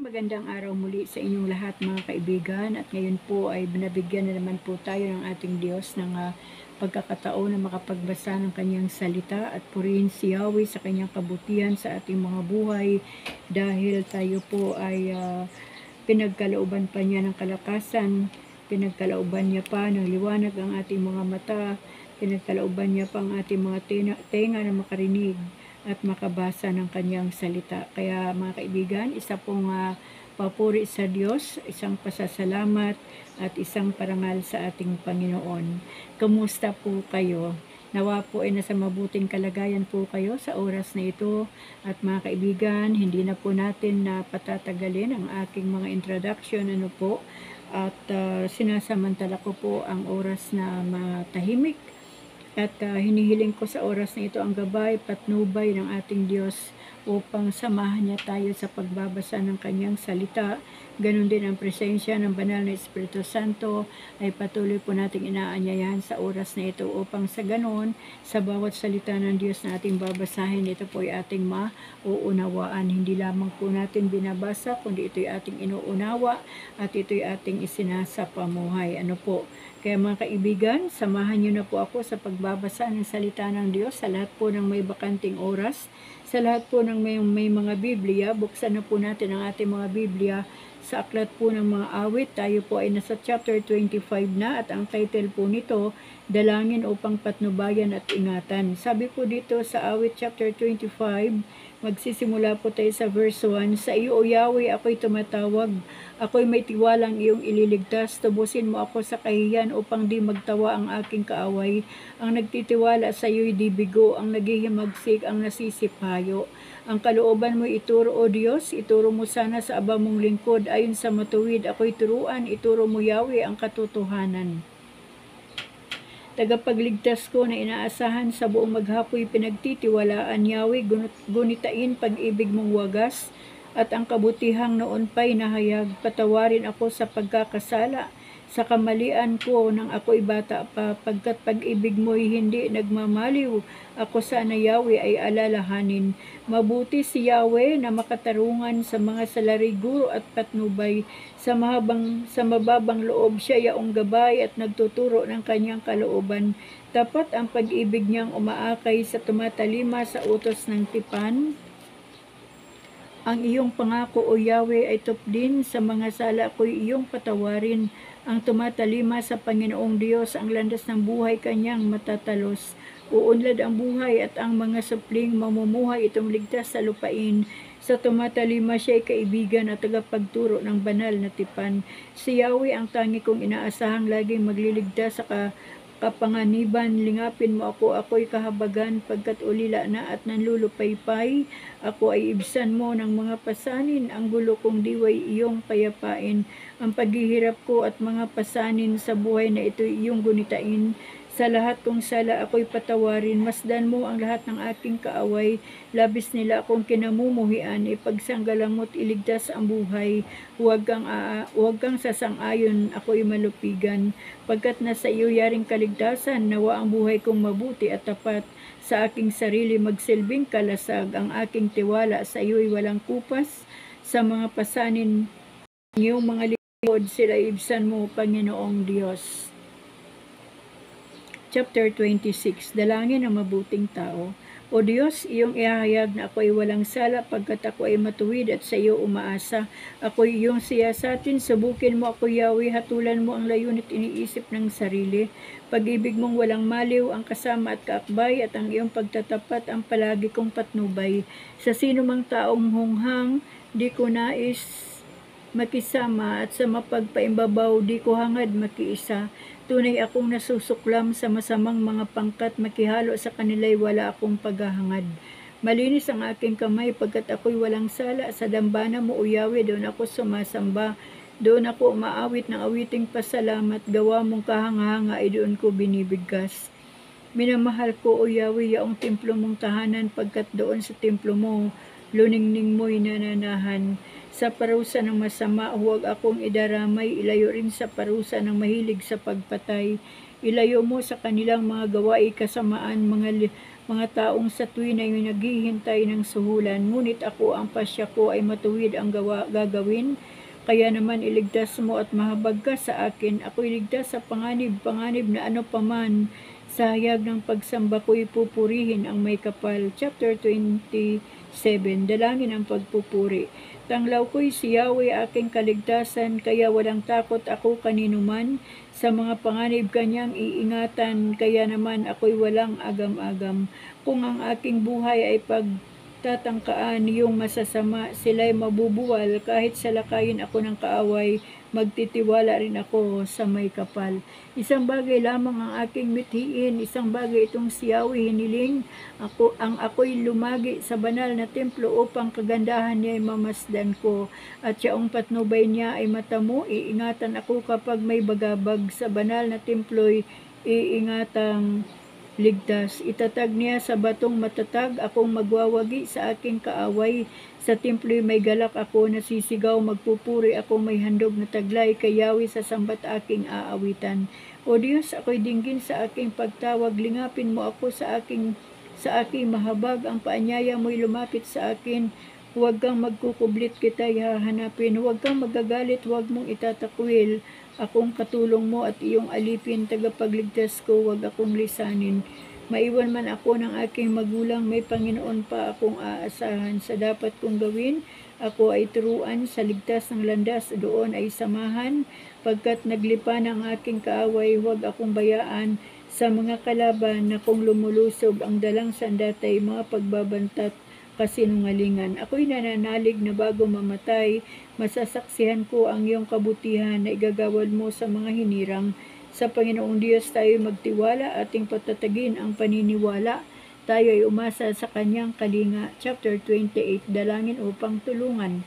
magandang araw muli sa inyong lahat mga kaibigan, at ngayon po ay binabigyan na naman po tayo ng ating Diyos ng pagkakataon na makapagbasa ng kanyang salita at purihin si Yahweh sa kanyang kabutihan sa ating mga buhay, dahil tayo po ay pinagkalooban pa niya ng kalakasan, pinagkalooban niya pa ng liwanag ang ating mga mata, pinagkalooban niya pa ang ating mga tenga na makarinig at makabasa ng kanyang salita. Kaya mga kaibigan, isa pong papuri sa Diyos, isang pasasalamat at isang parangal sa ating Panginoon. Kamusta po kayo? Nawa po ay nasa mabuting kalagayan po kayo sa oras na ito. At mga kaibigan, hindi na po natin na patatagalin ang aking mga introduction at sinasamantala ko po ang oras na matahimik. At hinihiling ko sa oras na ito ang gabay, patnubay ng ating Diyos upang samahan niya tayo sa pagbabasa ng kanyang salita. Ganon din ang presensya ng banal na Espiritu Santo ay patuloy po nating inaanyayahan sa oras na ito upang sa ganon, sa bawat salita ng Diyos na ating babasahin, ito po ay ating mauunawaan. Hindi lamang po natin binabasa, kundi ito ay ating inuunawa at ito ay ating isinasa pamuhay. Kaya mga kaibigan, samahan niyo na po ako sa pagbabasa ng salita ng Diyos sa lahat po ng may bakanting oras, sa lahat po ng may mga Biblia. Buksan na po natin ang ating mga Biblia sa aklat po ng mga awit. Tayo po ay nasa chapter 25 na at ang title po nito, Dalangin upang patnubayan at ingatan. Sabi po dito sa awit chapter 25, magsisimula po tayo sa verse 1. Sa iyo, O Yahweh, ako'y tumatawag. Ako'y may tiwalang iyong ililigtas. Tubusin mo ako sa kahiyan upang di magtawa ang aking kaaway. Ang nagtitiwala sa iyo'y di bigo, ang naghihimagsik, ang nasisipayo. Ang kalooban mo ituro, O Diyos, ituro mo sana sa aba mong lingkod. Ayon sa matuwid, ako'y turuan, ituro mo Yahweh ang katotohanan. Tagapagligtas ko na inaasahan sa buong maghapoy pinagtitiwalaan, Yahweh, gunitain pag-ibig mong wagas at ang kabutihang noon pa'y nahayag. Patawarin ako sa pagkakasala, sa kamalian ko nang ako'y bata pa, pagkat pag-ibig mo'y hindi nagmamaliw. Ako sana, Yahweh, ay alalahanin. Mabuti si Yahweh na makatarungan sa mga salariguro at patnubay. Sa mababang loob siya yaong gabay at nagtuturo ng kanyang kalooban. Tapat ang pag-ibig niyang umaakay sa tumatalima sa utos ng tipan. Ang iyong pangako, O Yahweh, ay tupdin sa mga sala ko'y iyong patawarin. Ang tumatalima sa Panginoong Diyos, ang landas ng buhay kanyang matatalos. Uunlad ang buhay at ang mga supling mamumuhay itong ligtas sa lupain. Sa tumatalima siya'y kaibigan at tagapagturo ng banal na tipan. Si Yahweh ang tangi kong inaasahang laging magliligtas sa kapanganiban. Lingapin mo ako, ako'y kahabagan, pagkat ulila na at nanlulupaypay. Ako ay ibsan mo ng mga pasanin, ang gulo kong diway iyong payapain. Ang paghihirap ko at mga pasanin sa buhay na ito iyong gunitain. Sa lahat kong sala ako'y patawarin, masdan mo ang lahat ng aking kaaway. Labis nila akong kinamumuhian, ipagsanggalang mo't iligtas ang buhay. Huwag kang sasang-ayon, ako'y malupigan. Pagkat nasa iyo yaring kaligtasan, nawa ang buhay kong mabuti at tapat. Sa aking sarili magsilbing kalasag, ang aking tiwala sa iyo'y walang kupas. Sa mga pasanin iyong mga lingkod, sila ibsan mo, Panginoong Diyos. Chapter 26, Dalangin ng mabuting tao. O Diyos, iyong ihahayag na ako ay walang sala, pagkat ako ay matuwid at sa iyo umaasa. Ako ay iyong siyasatin, subukin mo ako, Yahweh, hatulan mo ang layunit iniisip ng sarili. Pag-ibig mong walang maliw, ang kasama at kaakbay, at ang iyong pagtatapat ang palagi kong patnubay. Sa sino mang taong hunghang, di ko nais makisama, at sa mapagpaimbabaw, di ko hangad makiisa. Tunay akong nasusuklam sa masamang mga pangkat, makihalo sa kanila'y wala akong paghahangad. Malinis ang aking kamay, pagkat ako'y walang sala. Sa dambana mo, O Yahweh, doon ako sumasamba. Doon ako umaawit ng awiting pasalamat. Gawa mong kahanga-hanga ay doon ko binibigkas. Minamahal ko, O Yahweh, yaong templo mong tahanan, pagkat doon sa templo mo, luningning mo'y nananahan. Sa parusa ng masama, huwag akong idaramay. Ilayo rin sa parusa ng mahilig sa pagpatay. Ilayo mo sa kanilang mga gawain kasamaan, mga taong sa tuwin ay naghihintay ng suhulan. Ngunit ako, ang pasya ko ay matuwid ang gagawin. Kaya naman iligtas mo at mahabag ka sa akin. Ako'y ligtas sa panganib na ano paman. Sa hayag ng pagsamba ko'y pupurihin ang may kapal. Chapter 27, Dalangin ang pagpupuri. Tanglaw ko'y si Yahweh aking kaligtasan, kaya walang takot ako kaninuman. Sa mga panganib kanyang iingatan, kaya naman ako'y walang agam-agam. Kung ang aking buhay ay pagtatangkaan yung masasama, sila'y mabubuwal. Kahit salakayin ako ng kaaway, magtitiwala rin ako sa may kapal. Isang bagay lamang ang aking mithiin, isang bagay itong si Yahweh hiniling. Ako'y lumagi sa banal na templo upang kagandahan niya ay mamasdan ko. At siyang patnubay niya ay matamo, iingatan ako kapag may bagabag. Sa banal na templo'y iingatang ligtas. Itatag niya sa batong matatag, akong magwawagi sa aking kaaway. Sa templo'y may galak ako, nasisigaw, magpupuri ako, may handog na taglay, kay Yahweh sa sambat aking aawitan. O Diyos, ako'y dinggin sa aking pagtawag, lingapin mo ako sa aking mahabag, ang paanyaya mo'y lumapit sa akin. Huwag kang magkukublit, kita'y hahanapin. Huwag kang magagalit, huwag mong itatakwil. Akong katulong mo at iyong alipin, tagapagligtas ko, huwag akong lisanin. Maiwan man ako ng aking magulang, may Panginoon pa akong aasahan. Sa dapat kong gawin, ako ay turuan sa ligtas ng landas, doon ay samahan. Pagkat naglipa ng aking kaaway, huwag akong bayaan. Sa mga kalaban na kung lumulusob, ang dalang sandatay, mga pagbabantat, kasinungalingan. Ako'y nananalig na bago mamatay, masasaksihan ko ang iyong kabutihan na igagawad mo sa mga hinirang. Sa Panginoong Diyos tayo magtiwala, ating patatagin ang paniniwala. Tayo ay umasa sa Kanyang kalinga. Chapter 28, Dalangin upang tulungan.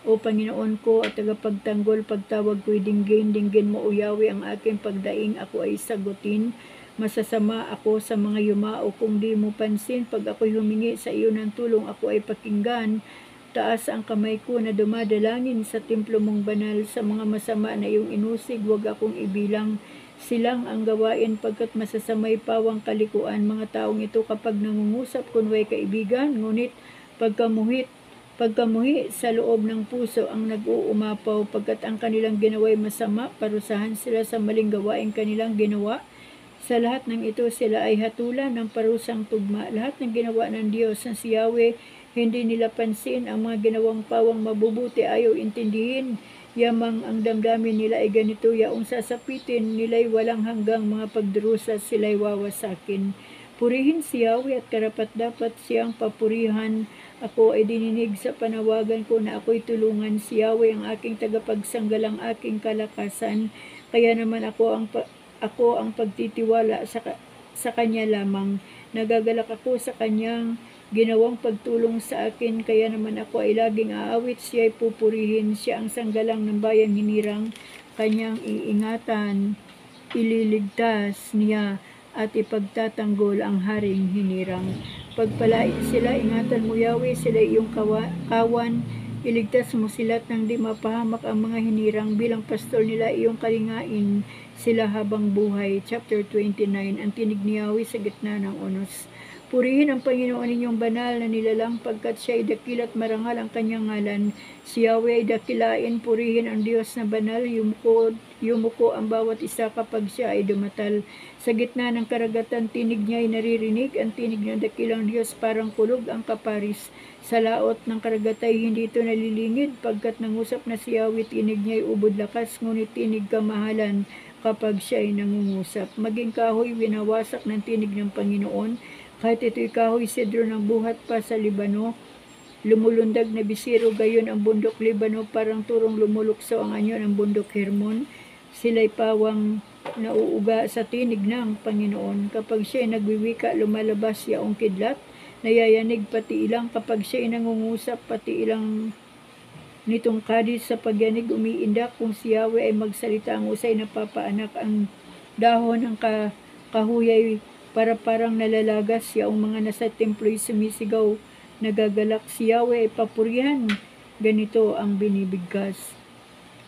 O Panginoon ko at tagapagtanggol, pagtawag ko'y dinggin mo, O Yahweh, ang aking pagdaing, ako ay sagutin. Masasama ako sa mga yumao kung di mo pansin. Pag ako'y humingi sa iyo ng tulong, ako ay pakinggan. Taas ang kamay ko na dumadalangin sa templo mong banal. Sa mga masama na iyong inusig, huwag akong ibilang. Silang ang gawain pagkat masasamay pawang kalikuan. Mga taong ito kapag nangungusap kunway kaibigan, ngunit pagkamuhi sa loob ng puso ang nag-uumapaw. Pagkat ang kanilang ginawa'y masama, parusahan sila sa maling gawain kanilang ginawa. Sa lahat ng ito sila ay hatulan ng parusang tugma. Lahat ng ginawa ng Diyos na si Yahweh, hindi nila pansin. Ang mga ginawang pawang mabubuti ayaw intindihin. Yamang ang damdamin nila ay ganito, yaong sasapitin nila'y walang hanggang mga pagdurusa, sila'y wawasakin. Purihin si Yahweh at karapat-dapat siyang papurihan. Ako ay dininig sa panawagan ko na ako'y tulungan. Si Yahweh ang aking tagapagsanggalang, aking kalakasan. Kaya naman ako ang pagtitiwala sa Kanya lamang. Nagagalak ako sa Kanyang ginawang pagtulong sa akin, kaya naman ako ay laging aawit, siya ay pupurihin, siya ang sanggalang ng bayang hinirang, Kanyang iingatan, ililigtas niya at ipagtatanggol ang haring hinirang. Pagpalain sila, ingatan mo Yahweh, sila iyong kawan, iligtas mo sila at nang di mapahamak ang mga hinirang, bilang pastol nila iyong kalingain sila habang buhay. Chapter 29, Ang tinig ni Yahweh sa gitna ng unos. Purihin ang Panginoon ninyong banal na nilalang, pagkat siya ay dakil at marangal ang kanyang ngalan. Si Yahweh ay dakilain, purihin ang Diyos na banal, yumuko ang bawat isa kapag siya ay dumatal. Sa gitna ng karagatan, tinig niya ay naririnig, ang tinig ng dakilang Diyos parang kulog ang kaparis. Sa laot ng karagatay, hindi ito nalilingid, pagkat nangusap na si Yahweh, tinig niya ay ubod lakas, ngunit tinig kamahalan kapag siya ay nangungusap. Maging kahoy, winawasak ng tinig ng Panginoon. Kahit ito'y kahoy sedro ng buhat pa sa Libano, lumulundag na bisiro, gayon ang bundok Libano, parang turong lumulukso ang anyo ng bundok Hermon. Sila'y pawang nauuga sa tinig ng Panginoon. Kapag siya'y nagwiwika, lumalabas yaong kidlat, nayayanig pati ilang. Kapag siya'y nangungusap, pati ilang nitong kadis sa pagyanig umiindak. Kung si Yahweh ay magsalita, ang usay napapaanak, ang dahon ng kahuyay parang nalalagas. Yaong mga nasa templo'y sumisigaw, nagagalak. Si Yahweh ay papurihan, ganito ang binibigkas.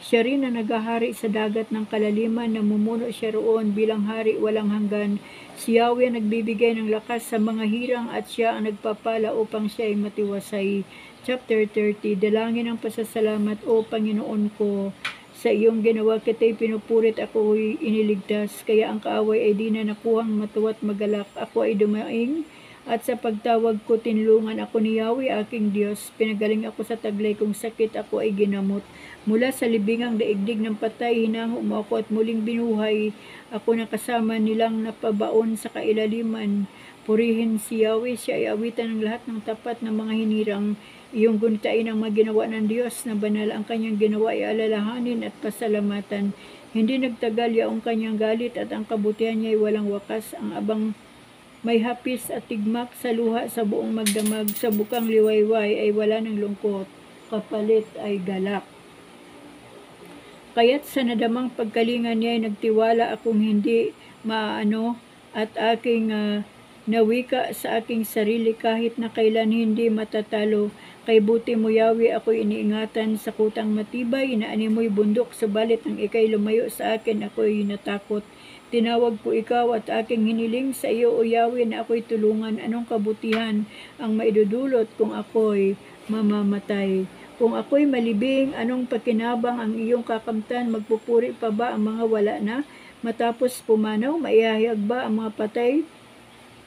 Siya rin na naghahari sa dagat ng kalaliman, namumuno siya roon bilang hari walang hanggan. Si Yahweh ang nagbibigay ng lakas sa mga hirang at siya ang nagpapala upang siya ay matiwasay. Chapter 30, Dalangin ng pasasalamat, O Panginoon ko, sa iyong ginawa kita'y pinupurit, ako'y iniligtas, kaya ang kaaway ay di na nakuhang matuwa't magalak. Ako ay dumaing, at sa pagtawag ko tinulungan ako ni Yahweh aking Diyos. Pinagaling ako sa taglay kong sakit, ako ay ginamot. Mula sa libingang daigdig ng patay, hinango mo ako at muling binuhay. Ako na kasama nilang napabaon sa kailaliman. Purihin si Yahweh, siya ay awitan ng lahat ng tapat ng mga hinirang. Iyong gunitain ang mga ginawa ng Diyos na banal, ang kanyang ginawa ay alalahanin at pasalamatan. Hindi nagtagal yaong kanyang galit at ang kabutihan niya ay walang wakas. Ang abang may hapis at tigmak sa luha sa buong magdamag, sa bukang liwayway ay wala ng lungkot, kapalit ay galak. Kaya't sa nadamang pagkalingan niya ay nagtiwala akong hindi maano at aking nawika sa aking sarili kahit na kailan hindi matatalo. Kay buti mo Yahweh ako'y iniingatan sa kutang matibay, inaani mo'y bundok, subalit nang ikay lumayo sa akin ako'y natakot. Tinawag ko ikaw at aking hiniling sa iyo, O Yahweh, na ako'y tulungan. Anong kabutihan ang maidudulot kung ako'y mamamatay? Kung ako'y malibing, anong pakinabang ang iyong kakamtan? Magpupuri pa ba ang mga wala na? Matapos pumanaw, maihahayag ba ang mga patay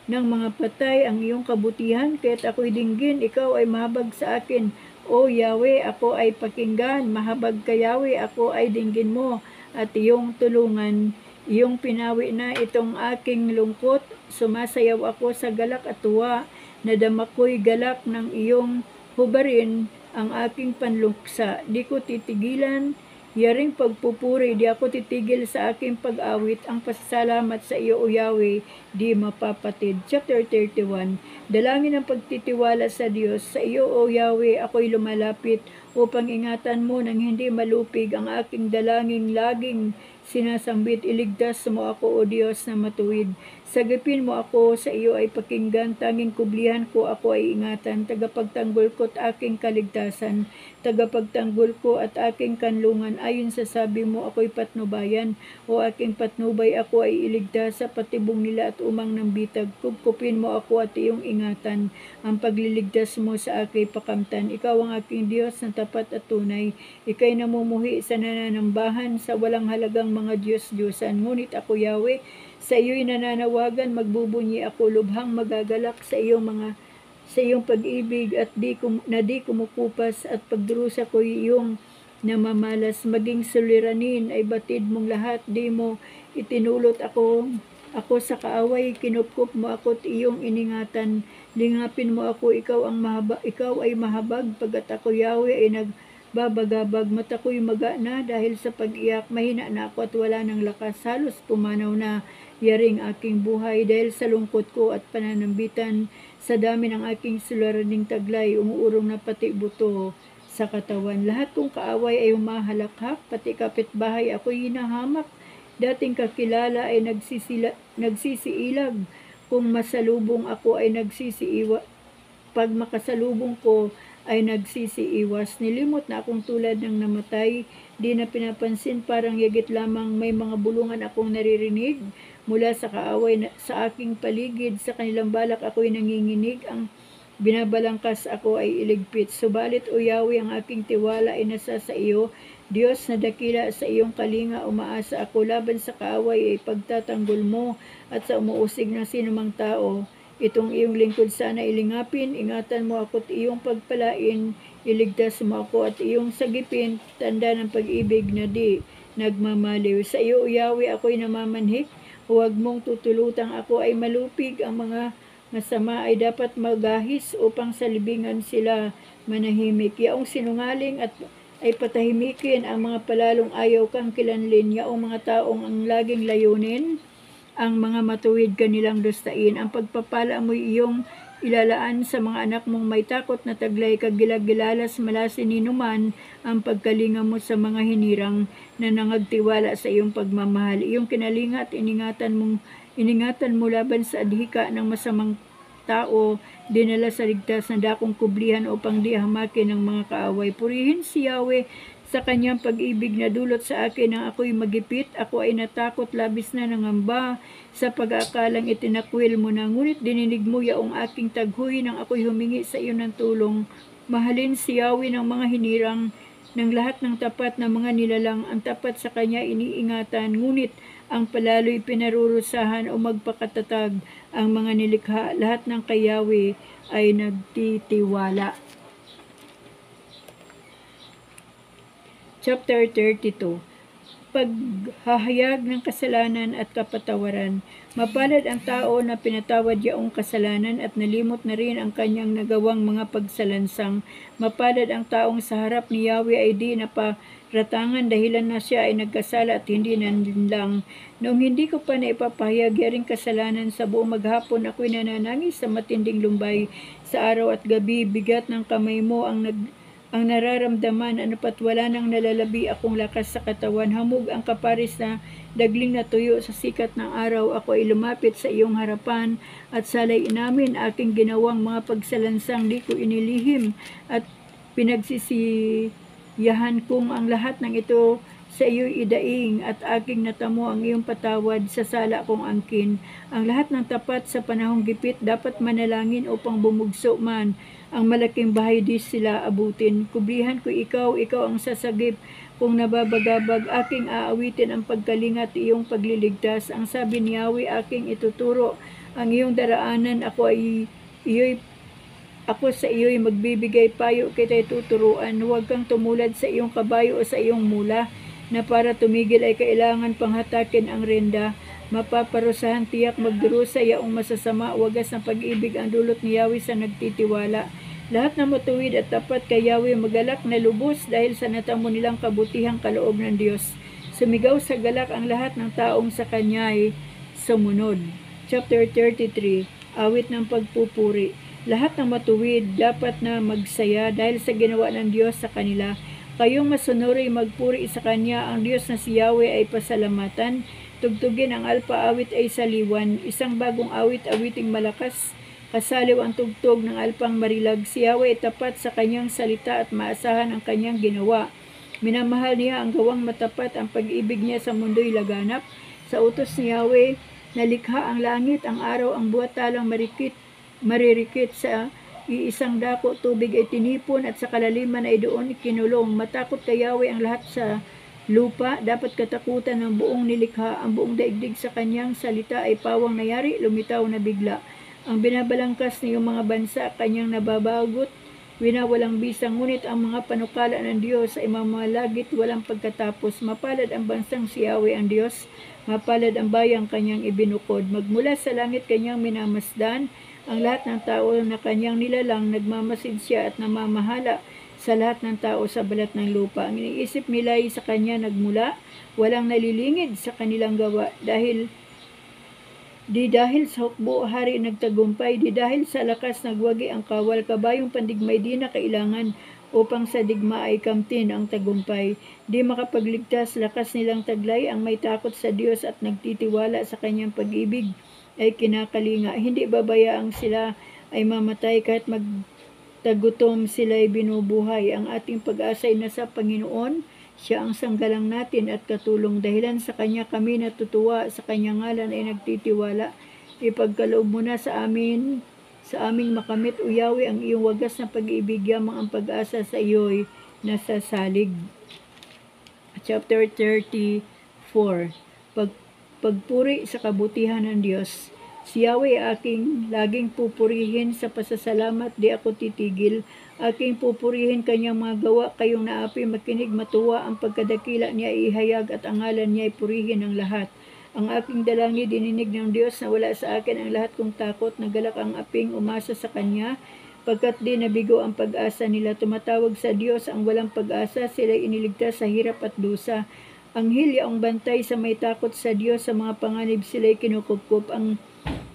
ng mga patay ang iyong kabutihan? Kaya't ako'y dinggin, ikaw ay mahabag sa akin. O Yahweh, ako ay pakinggan. Mahabag ka Yahweh, ako ay dinggin mo at iyong tulungan. Iyong pinawi na itong aking lungkot, sumasayaw ako sa galak at tuwa, nadama ko'y galak ng iyong hubarin ang aking panluksa. Di ko titigilan, yaring pagpupuri, di ako titigil sa aking pag-awit, ang pasasalamat sa iyo, O Yahweh, di mapapatid. Chapter 31, Dalangin ng pagtitiwala sa Diyos. Sa iyo, O Yahweh, ako'y lumalapit upang ingatan mo nang hindi malupig ang aking dalangin laging sinasambit. Iligtas mo ako, O Diyos na matuwid. Sagipin mo ako, sa iyo ay pakinggan. Tanging kublihan ko, ako ay ingatan. Tagapagtanggol ko at aking kaligtasan. Tagapagtanggol ko at aking kanlungan. Ayon sa sabi mo, ako'y patnubayan. O aking patnubay, ako ay iligtas sa patibong nila at umang ng bitag. Kupkupin mo ako at iyong ingatan. Ang pagliligtas mo sa aking pakamtan. Ikaw ang aking Diyos na tapat at tunay. Ika'y namumuhi sa nananambahan sa walang halagang mga Diyos-Diyosan. Ngunit ako, Yahweh, sa iyo'y nananawagan, magbubunyi ako, lubhang magagalak sa iyong pag-ibig at di kumukupas at pagdurusa ko iyong namamalas. Maging suliranin ay batid mong lahat, di mo itinulot ako sa kaaway, kinupkup mo ako at iyong iningatan. Lingapin mo ako, ikaw ay mahabag, pagkat ako Yahweh ay nagbabagabag. Mata ko'y maga na dahil sa pag-iyak, mahina na ako at wala ng lakas. Halos pumanaw na yaring aking buhay dahil sa lungkot ko at pananambitan. Sa dami ng aking suliraning taglay, umuurong na pati buto sa katawan. Lahat kong kaaway ay humahalakhak, pati kapitbahay ako'y hinahamak. Dating kakilala ay nagsisiilag, kung masalubong ako ay pag makasalubong ko ay nagsisiiwas. Nilimot na akong tulad ng namatay, di na pinapansin, parang yagit lamang may mga bulungan akong naririnig mula sa kaaway sa aking paligid. Sa kanilang balak ako'y nanginginig, ang binabalangkas ako ay iligpit. Subalit, O Yahweh, ang aking tiwala ay nasa sa iyo. Diyos na dakila, sa iyong kalinga umaasa ako. Laban sa kaaway ay pagtatanggol mo at sa umuusig ng sinumang tao. Itong iyong lingkod sana ilingapin, ingatan mo ako at iyong pagpalain, iligtas mo ako at iyong sagipin, tanda ng pag-ibig na di nagmamaliw. Sa iyo, O Yahweh, ako'y namamanhik, huwag mong tutulutang ako ay malupig. Ang mga masama ay dapat magahis upang sa libingan sila manahimik. Yaong sinungaling at ay patahimikin ang mga palalong ayaw kang kilanlin. Yaong mga taong ang laging layunin ang mga matuwid kanilang dustain. Ang pagpapala mo iyong ilalaan sa mga anak mong may takot na taglay, kagilagilalas malasin ninuman ang pagkalinga mo sa mga hinirang na nangagtiwala sa iyong pagmamahal. Iyong kinalingat, iningatan mo laban sa adhika ng masamang tao, dinala sa ligtas na dakong kublihan upang di hamakin ng mga kaaway. Purihin si Yahweh sa kanyang pag-ibig na dulot sa akin nang ako'y magipit. Ako ay natakot, labis na nangamba sa pag-aakalang itinakwil mo na. Ngunit dininig mo yaong aking taghoy nang ako'y humingi sa iyo ng tulong. Mahalin si Yahweh ng mga hinirang ng lahat ng tapat na mga nilalang. Ang tapat sa kanya iniingatan, ngunit ang palalo'y pinarurusahan o magpakatatag ang mga nilikha. Lahat ng kay Yahweh ay nagtitiwala. Chapter 32. Paghahayag ng kasalanan at kapatawaran. Mapalad ang tao na pinatawad yaong kasalanan at nalimot na rin ang kanyang nagawang mga pagsalansang. Mapalad ang taong sa harap ni Yahweh ay di naparatangan dahilan na siya ay nagkasala at hindi nanlinlang. Noong hindi ko pa naipapahayag yaring kasalanan sa buong maghapon, ako'y nananangis sa matinding lumbay. Sa araw at gabi, bigat ng kamay mo ang nararamdaman, pat wala nang nalalabi akong lakas sa katawan. Hamog ang kaparis na dagling na tuyo sa sikat ng araw. Ako ay lumapit sa iyong harapan at salay namin aking ginawang mga pagsalansang. Di ko inilihim at pinagsisiyahan kong ang lahat ng ito sa iyo'y idaing at aking natamo ang iyong patawad sa sala kong angkin. Ang lahat ng tapat sa panahong gipit dapat manalangin upang bumugso man ang malaking bahay di sila abutin. Kublihan ko ikaw ang sasagip. Kung nababagabag, aking aawitin ang pagkalingat iyong pagliligtas. Ang sabi ni Yahweh, aking ituturo ang iyong daraanan. Ako sa iyo'y magbibigay payo, kita'y tuturuan. Huwag kang tumulad sa iyong kabayo o sa iyong mula, na para tumigil ay kailangan panghatakin ang renda. Mapaparusahan tiyak magdurusa yaong masasama. Wagas ng pag-ibig ang dulot ni Yahweh sa nagtitiwala. Lahat na matuwid at tapat kay Yahweh magalak na lubos dahil sa natamo nilang kabutihang kaloob ng Diyos. Sumigaw sa galak ang lahat ng taong sa kanya ay sumunod. Chapter 33. Awit ng pagpupuri. Lahat ng matuwid dapat na magsaya dahil sa ginawa ng Diyos sa kanila. Kayong masunuri magpuri sa Kanya. Ang Diyos na si Yahweh ay pasalamatan. Tugtugin ang alpa, awit ay saliwan. Isang bagong awit, awiting malakas. Kasaliw ang tugtog ng alpang marilag. Si Yahweh ay tapat sa kanyang salita at maasahan ang kanyang ginawa. Minamahal niya ang gawang matapat. Ang pag-ibig niya sa mundo'y laganap. Sa utos ni Yahweh, nalikha ang langit, ang araw, ang buwatalang maririkit sa iisang dako. Tubig ay tinipon at sa kalaliman ay doon ikinulong. Matakot kay Yahweh ang lahat sa lupa, dapat katakutan ng buong nilikha. Ang buong daigdig sa kanyang salita ay pawang nayari, lumitaw na bigla. Ang binabalangkas niyong mga bansa, kanyang nababagot, winawalang bisang. Ngunit ang mga panukala ng Diyos ay mamalagit walang pagkatapos. Mapalad ang bansang si Yahweh ang Diyos, mapalad ang bayang kanyang ibinukod. Magmula sa langit kanyang minamasdan ang lahat ng tao na kanyang nilalang. Nagmamasid siya at namamahala sa lahat ng tao sa balat ng lupa. Ang iniisip nila ay sa kanya nagmula, walang nalilingid sa kanilang gawa. Dahil sa hukbo, hari nagtagumpay. Di dahil sa lakas nagwagi ang kawal. Kabayong pandigmay di na kailangan upang sa digma ay kamtin ang tagumpay. Di makapagligtas, lakas nilang taglay. Ang may takot sa Diyos at nagtitiwala sa kanyang pag-ibig ay kinakalinga. Hindi babayaang sila ay mamatay kahit tagutom sila'y binubuhay. Ang ating pag-asa ay nasa Panginoon. Siya ang sanggalang natin at katulong. Dahilan sa Kanya kami natutuwa, sa Kanyang ngalan ay nagtitiwala. Ipagkaloob mo na sa aming makamit, O Yahweh, ang iyong wagas na pag-ibig. Yamang ang pag-asa sa iyo'y nasasalig. Chapter 34. Pagpuri sa kabutihan ng Diyos. Si Yahweh aking laging pupurihin, sa pasasalamat di ako titigil. Aking pupurihin kanyang mga gawa, kayong naapi makinig matuwa. Ang pagkadakila niya ihayag at ang ngalan niya ay purihin ng lahat. Ang aking dalangin dininig ng Diyos, na wala sa akin ang lahat kong takot. Nagalak ang aping umasa sa Kanya, pagkat di nabigo ang pag-asa nila. Tumatawag sa Diyos ang walang pag-asa, sila'y iniligtas sa hirap at dusa. Ang hilya ang bantay sa may takot sa Diyos, sa mga panganib sila'y kinukupkup. Ang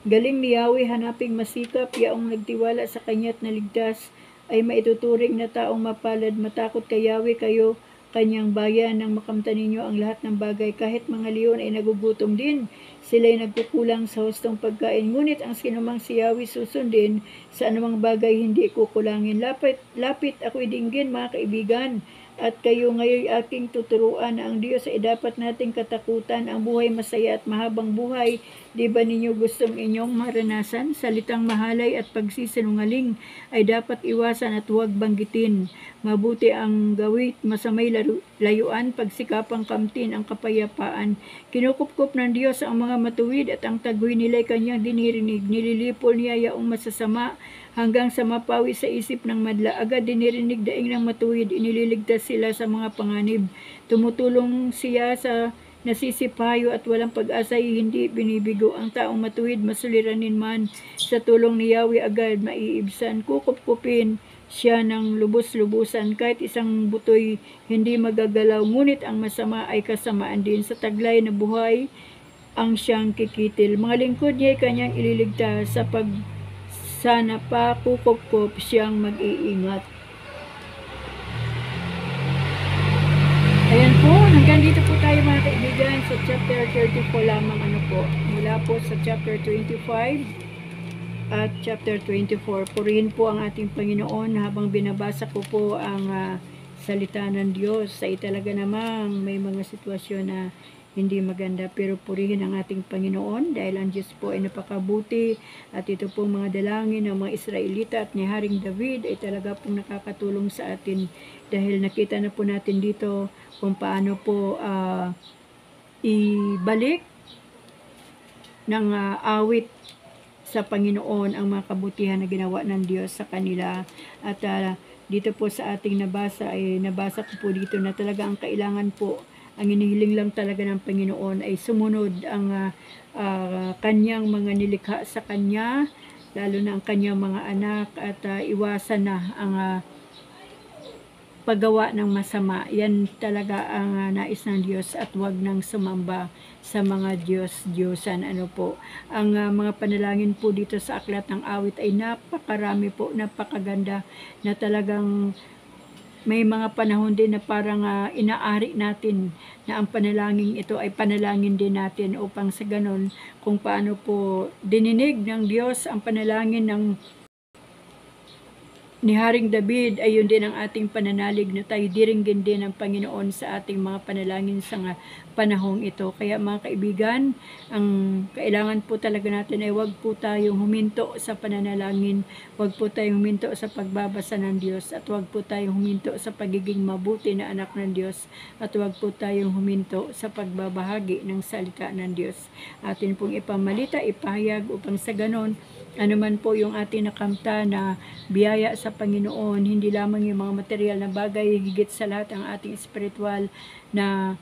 galing ni Yahweh hanaping masikap, yaong nagtiwala sa Kanya at naligtas, ay maituturing na taong mapalad. Matakot kay Yahweh kayo, Kanyang bayan, nang makamtan ninyo ang lahat ng bagay. Kahit mga leon ay nagugutom din, sila'y nagkukulang sa hustong pagkain. Ngunit ang sinumang si Yahweh susundin, sa anumang bagay hindi kukulangin. Lapit ako'y dinggin, mga kaibigan. at kayo ngayon aking tuturuan. Ang Diyos ay dapat nating katakutan, ang buhay masaya at mahabang buhay. Di ba ninyo gustong inyong maranasan? Salitang mahalay at pagsisinungaling ay dapat iwasan at huwag banggitin. Mabuti ang gawit, masamay layuan, pagsikapang kamtin ang kapayapaan. Kinukupkup ng Diyos ang mga matuwid at ang taguy nila'y kanyang dinirinig. Nililipol niya yaong masasama hanggang sa mapawi sa isip ng madla. Agad dinirinig daing ng matuwid, iniligtas sila sa mga panganib. Tumutulong siya sa nasisipayo at walang pag-asa, hindi binibigo. Ang taong matuwid, masuliranin man, sa tulong ni Yahweh agad maiibsan. Kukupkupin siya ng lubos-lubusan, kahit isang butoy hindi magagalaw, ngunit ang masama ay kasamaan din. Sa taglay na buhay ang siyang kikitil. Mga lingkod niya ay kanyang ililigtas, sa sana pa kukupkup siyang mag-iingat. Ayan po, hanggang dito po tayo mga kaibigan sa chapter 34 lamang mula po sa chapter 25 at chapter 24. Purihin po ang ating Panginoon habang binabasa ko po ang salita ng Diyos. Ay talaga namang may mga sitwasyon na hindi maganda, pero purihin ang ating Panginoon dahil ang Diyos po ay napakabuti, at ito po mga dalangin ng mga Israelita at ni Haring David ay talaga pong nakakatulong sa atin, dahil nakita na po natin dito kung paano po ibalik ng awit sa Panginoon ang mga kabutihan na ginawa ng Diyos sa kanila. At dito po sa ating nabasa ay nabasa ko po dito na talaga ang kailangan po, ang inihiling lang talaga ng Panginoon ay sumunod ang kanyang mga nilikha sa kanya, lalo na ang kanyang mga anak, at iwasan na ang paggawa ng masama. Yan talaga ang nais ng Diyos, at huwag nang sumamba sa mga Diyos-Diyosan. Ang mga panalangin po dito sa aklat ng awit ay napakarami po, napakaganda, na talagang may mga panahon din na parang inaari natin na ang panalangin ito ay panalangin din natin, upang sa ganon kung paano po dininig ng Diyos ang panalangin ni Haring David, ay yun din ang ating pananalig, na tayo diringgin din ng Panginoon sa ating mga panalangin sa panahong ito. Kaya mga kaibigan, ang kailangan po talaga natin ay wag po tayong huminto sa pananalangin, wag po tayong huminto sa pagbabasa ng Diyos, at wag po tayong huminto sa pagiging mabuti na anak ng Diyos, at wag po tayong huminto sa pagbabahagi ng salita ng Diyos. Atin pong ipamalita, ipahayag, upang sa ganon anuman po yung ating nakamta na biyaya sa Panginoon, hindi lamang yung mga material na bagay, higit sa lahat ang ating spiritual na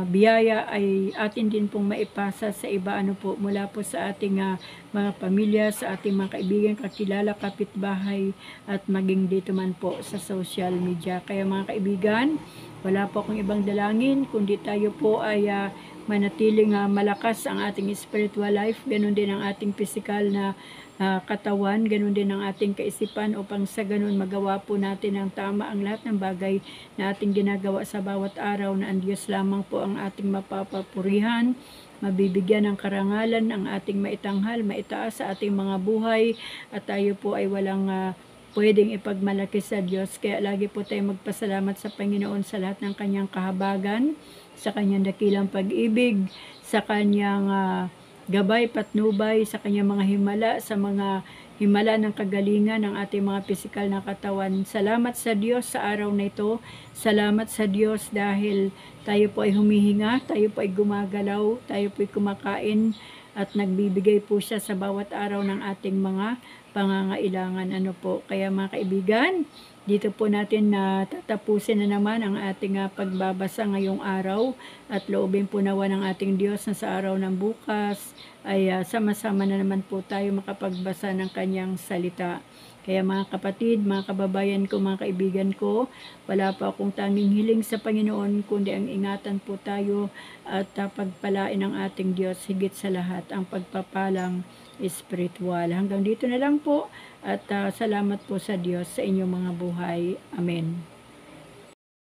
biyaya ay atin din pong maipasa sa iba, mula po sa ating mga pamilya, sa ating mga kaibigan, kakilala, kapitbahay, at maging dito man po sa social media. Kaya mga kaibigan, wala po akong ibang dalangin kundi tayo po ay manatiling malakas ang ating spiritual life, ganun din ang ating physical na katawan, ganun din ang ating kaisipan, upang sa ganun magawa po natin ang tama, ang lahat ng bagay na ating ginagawa sa bawat araw, na ang Diyos lamang po ang ating mapapapurihan, mabibigyan ng karangalan, ang ating maitanghal, maitaas sa ating mga buhay, at tayo po ay walang pwedeng ipagmalaki sa Diyos. Kaya lagi po tayo magpasalamat sa Panginoon sa lahat ng kanyang kahabagan, sa kanyang dakilang pag-ibig, sa kanyang gabay, patnubay, sa kanyang mga himala, sa mga himala ng kagalingan ng ating mga pisikal na katawan. Salamat sa Diyos sa araw na ito. Salamat sa Diyos dahil tayo po ay humihinga, tayo po ay gumagalaw, tayo po ay kumakain, at nagbibigay po siya sa bawat araw ng ating mga pangangailangan. Kaya mga kaibigan, dito po natin na tatapusin na naman ang ating pagbabasa ngayong araw, at loobin po nawa ng ating Diyos na sa araw ng bukas ay sama-sama na naman po tayo makapagbasa ng kanyang salita. Kaya mga kapatid, mga kababayan ko, mga kaibigan ko, wala pa akong tanging hiling sa Panginoon kundi ang ingatan po tayo, at pagpalain ng ating Diyos higit sa lahat ang pagpapalang espiritual. Hanggang dito na lang po, at salamat po sa Diyos sa inyong mga buhay. Amen.